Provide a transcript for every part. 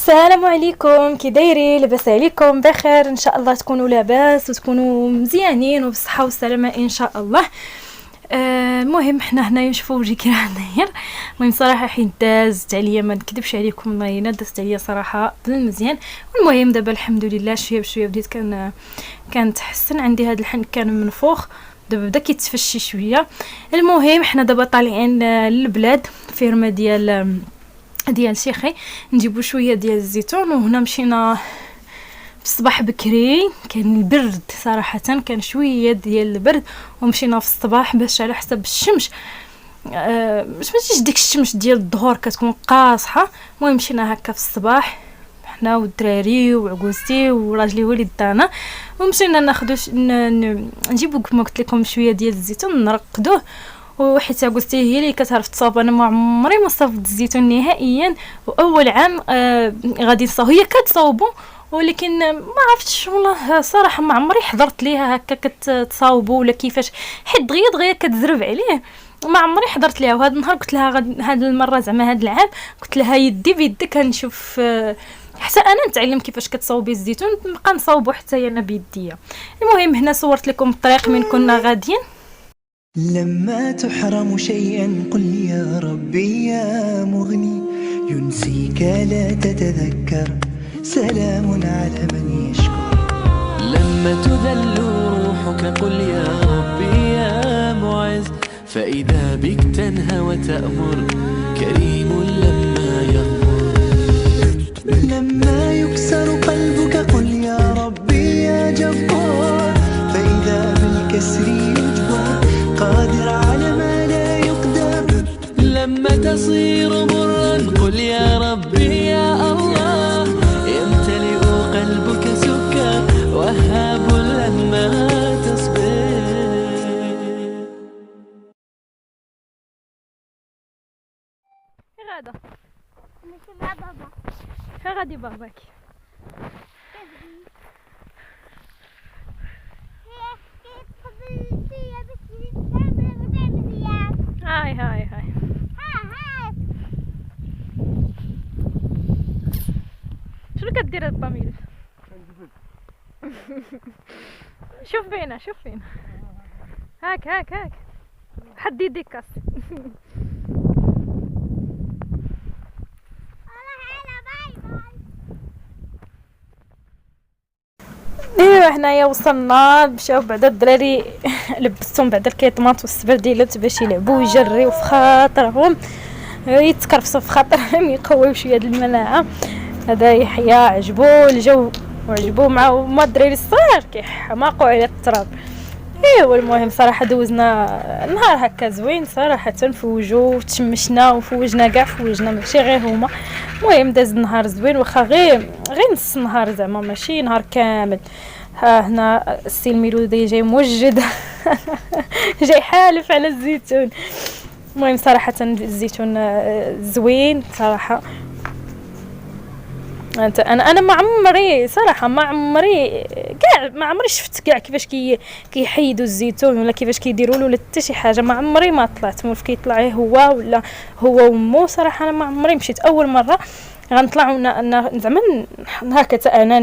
السلام عليكم، كي دايرين؟ لاباس عليكم؟ بخير ان شاء الله تكونوا لاباس وتكونوا مزيانين وبصحه والسلامه ان شاء الله. المهم حنا هنايا نشوفوا وجهي راه داير. المهم صراحه حيت دازت عليا، ما نكذبش عليكم والله الا دازت عليا صراحه بالمزيان. والمهم دابا الحمد لله شويه بشويه بديت كنتحسن. عندي هذا الحنك كان منفوخ، دابا بدا كيتفشي شويه. المهم حنا دابا طالعين للبلاد فيرما ديال شيخي، نجيبوا شويه ديال الزيتون. وهنا مشينا في الصباح بكري، كان البرد صراحه، كان شويه ديال البرد، ومشينا في الصباح باش على حسب الشمس باش ما تجيش ديك الشمس ديال الظهر كتكون قاصحه. المهم مشينا هكا في الصباح حنا والدراري وعكوزتي وراجلي وليد دانا، ومشينا ناخذوا نجيبوا كما قلت لكم شويه ديال الزيتون نرقدوه. وحيت عكوزتي هي اللي كتعرف تصاوب، انا ما عمري ما صاوبت الزيتون نهائيا. واول عام غادي نصاوب، هي كتصاوبو ولكن ما عرفتش والله صراحه ما عمري حضرت ليها هكا كتصاوبوا ولا كيفاش، حيت دغيا كتزرب عليه. ما عمري حضرت ليها. وهذا النهار قلت لها هاد المره زعما هاد العام قلت لها يدي بيدك نشوف حتى انا نتعلم كيفاش كتصاوبي الزيتون، نبقى نصاوبو حتى انا بيديا. المهم هنا صورت لكم الطريق من كنا غاديين. لما تحرم شيئا قل يا ربي يا مغني، ينسيك لا تتذكر، سلام على من يشكر. لما تذل روحك قل يا ربي يا معز، فإذا بك تنهى وتأمر، كريم لما يغفر. لما يكسر قلبك قل يا ربي يا جبار، فإذا بالكسر يجبر، قادر على ما لا يقدر. لما تصير مرا قل يا ربي يا الله، يمتلئ قلبك سكر، وهاب لما تصبر. غاده مع بابا، غادي باباك. هاي شنو كدير الطميل؟ شوف فينا هاك حد يديك كاس. ايوا حنايا وصلنا، مشاو بعدا الدراري لبستهم بعدا الكيطماط والسبرديلات باش يلعبوا ويجريو في خاطرهم، يتكرفسوا في خاطرهم، يقويو شويه د المناعه. هذا يحيى عجبو الجو وعجبو مع الدراري الصغار كيحماقوا على التراب. ايوا المهم صراحه دوزنا نهار هكا زوين صراحه، فوجو وتشمشنا وفوجنا كاع فوجنا ماشي غير هما. المهم داز النهار زوين، واخا غير نص نهار زعما ماشي نهار كامل. ها هنا السي الميلودي جاي موجد جاي حالف على الزيتون. المهم صراحه الزيتون زوين صراحه. انا ما عمري صراحه ما عمري شفت كاع كيفاش كيحيدوا الزيتون ولا كيفاش كيديروا له حتى شي حاجه. ما عمري ما طلعت مولف كيطلع هو ولا هو ومو. صراحه انا ما عمري مشيت، اول مره غنطلعوا زعما هكا حتى انا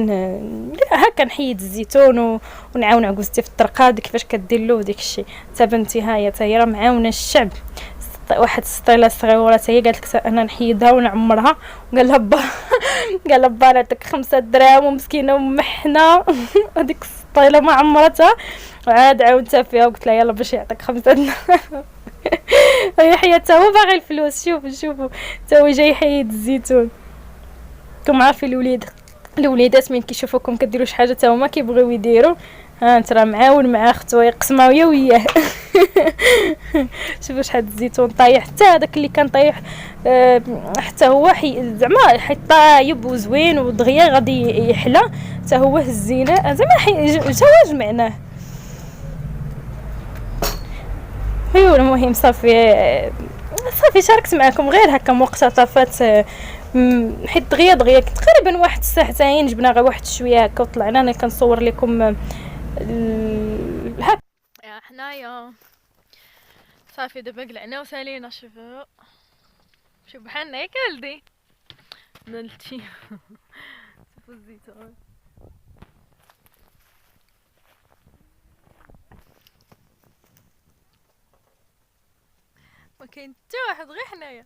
هكا نحيد الزيتون ونعاون عكوزتي في الطرقه كيفاش كدير له داك الشيء. حتى بنتي هي راه معاونه الشعب، واحد السطيله صغيره حتى هي قالت لك انا نحيدها ونعمرها. وقال لها با قال با نعطيك 5 دراهم ومسكينه ومحنه هذيك السطيله ما عمرتها. وعاد عاودتها فيها وقلت لها يلا باش يعطيك 5 دراهم يحيى حتى هو باغي الفلوس. شوفوا حتى هو جاي يحيد الزيتون. كم عارفين الوليدات من كيشوفوكم كديروا شي حاجه حتى هما كيبغيو يديروا. ها انت راه معاون مع اختو يقسموا هي وياه شوفوا شحال الزيتون طايح، حتى هذاك اللي كان طايح حتى هو زعما حيت طايب وزوين ودغيا غادي يحلى حتى هو هزيناه زعما زواج معناه. ايوا المهم صافي شاركت معكم غير هكا مقتطفات، حيت دغيا تقريبا واحد الساعتين جبنا غير واحد شويه هكا وطلعنا. انا كنصور لكم هكا حنايا صافي دابا قلعنا وسالينا. شوفوا بحالنا ياك ولدي، نلتي صفو الزيتون. ما كاين حتى واحد غير حنايا.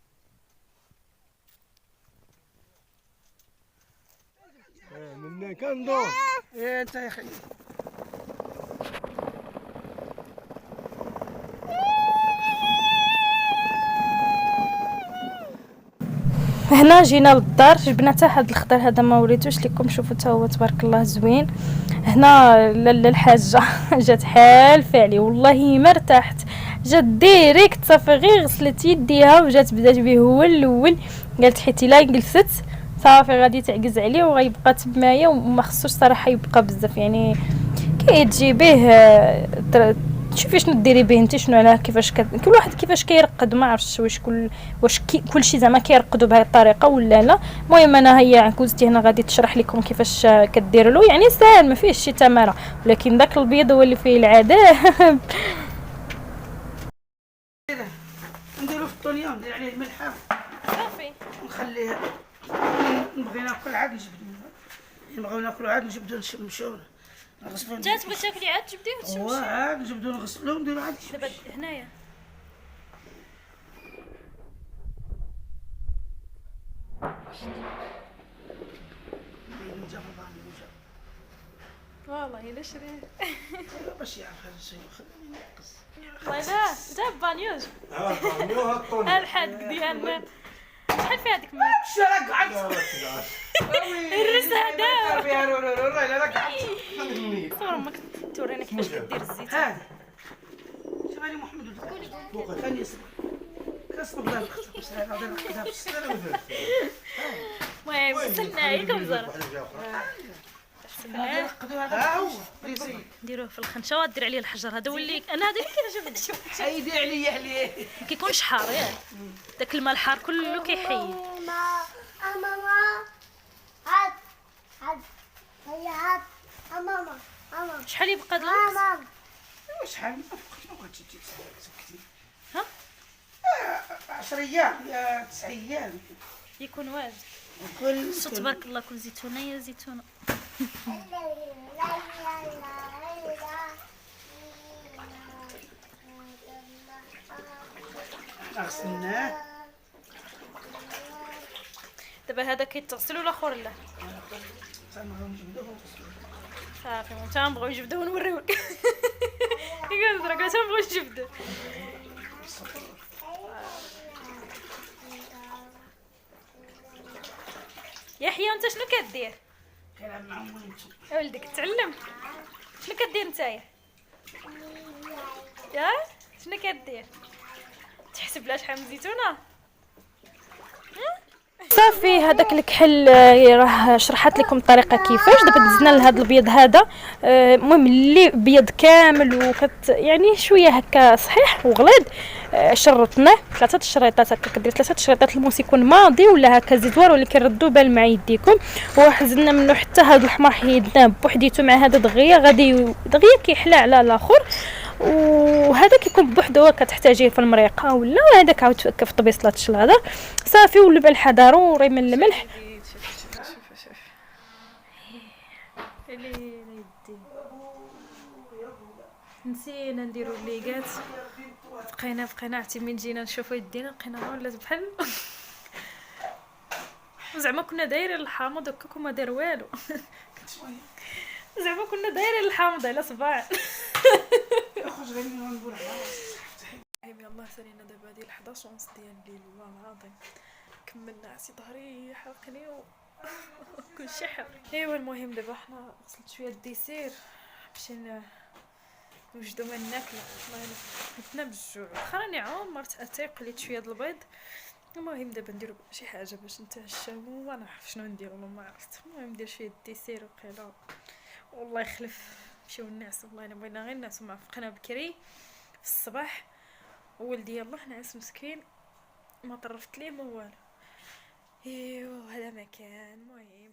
منا كندور انت يا اخي هنا جينا للدار، جبنا حتى هاد الخضر هذا ما وريتوش لكم، شوفوا حتى هو تبارك الله زوين. هنا لاله الحاجه جات حال فعلي والله ما ارتحت، جات ديريكت صافي غير غسلت يديها وجات بدات به هو الاول، قالت حيتي لا جلست صافي غادي تعجز عليه وغيبقى تمايا وما خصوش صراحه يبقى بزاف، يعني كيتجيبيه شوفي شنو ديري به انت، شنو على كيفاش كل واحد كيفاش كيرقد، ما عرفتش واش كلشي زعما كيرقدوا بهذه الطريقه ولا لا. المهم انا هي عكوزتي هنا غادي تشرح لكم كيفاش كدير له، يعني ساهل ما فيهش شي تماره، ولكن داك البيض هو اللي فيه العذاب. نديرو في الطونيه ندير عليه الملحه صافي نخليه. نبغي ناكل عاد نجبدو، نبغيو ناكلو عاد نجبدو نمشيو نغسلو. انت تبغي تاكلي عاد تجبديه هو وتمشي عاد نجبدو نغسلو نديرو عاد دابا هنايا. والله الا شريه باش يعرف هذا الشيء خليني نقص. والله لا جاب بانيوج نيو هالطون الحد ديالنا شحال فيها ديك شرا قعدت الرز هذا فيها رورورو الا قعدت صور امك تورينا كيفاش كدير الزيت. هذا شبالي محمد ولد ثاني يصبر كسب بلا نخص هذا ناخذها في السنه. المهم وصلنا هي كمزره ها هو نديروه في الخنشه ودير عليه الحجر هذا ولي انا هذا اللي كيعجبني. شوف عيدي عليه ما كيكونش حار ياك داك الماء الحار كله كيحيد. ماما هات هيا هات ماما شحال يبقى د الوقت؟ ماما شحال ما بغيتش تسكتي ها 10 ايام يا 9 ايام يكون واجد. كل تبارك الله كل زيتونه يا زيتونه. غسلناه دابا هذا كيتغسل ولا اخر لا صافي حتى نبغيو نجبدو ونوريوك. يقول درك حتى نبغيو نجبدو. يحيى انت شنو كدير؟ كلام مع وليدتو ولدك تعلم شنو كدير نتايا؟ يا شنو كدير؟ تحسب لها شحال من زيتونه؟ صافي هذاك الكحل راه شرحت لكم الطريقه كيفاش. دابا دزنا لهذا البيض هذا، المهم اللي بيض كامل يعني شويه هكا صحيح وغليظ، شرطناه 3 شريطات هكا، كدير 3 شريطات الموس يكون ماضي ولا هكا زيتوار ولا كيردوا بال مع يديكم، وحزنا منه حتى هذا الحمار حيدناه بوحديتو مع هذا دغيا غادي دغيا كيحلى على الاخر، وهذا كيكون بوحدو كتحتاجيه في المريقه ولا هذاك عاود في طبيصله الشلاضه صافي. ولبن الحضر وري من الملح. شوف اللي يدي نسينا نديرو الليقات، بقينا عرفتي من جينا نشوفو يدينا لقينا ولات بحال زعما كنا دايرين الحامض هكاك وما دار والو. زعما كنا دايرين الحامض على صباع. خرج غير من نقول يلاه سالينا دابا ديال 11 ونص ديال الليل والله العظيم كملنا عسي ظهري حرقني كلشي حرق. ايوا المهم دابا حنا غسلت شويه الديسير باش نوجدو ما ناكلو، والله متنا بالجوع خراني عمرت اتاي قليت شويه د البيض. المهم دابا نديرو شي حاجه باش نتعشاو وما نعرف شنو نديرو ما عرفت. المهم ندير شويه الديسير وقيله والله يخلف نمشيو نعسو. والله الا بغينا غير نعسو ما فقنا بكري في الصباح، ولدي يلاه نعس مسكين ما طرفت ليه ما والو. ايوا هذا ما كان. المهم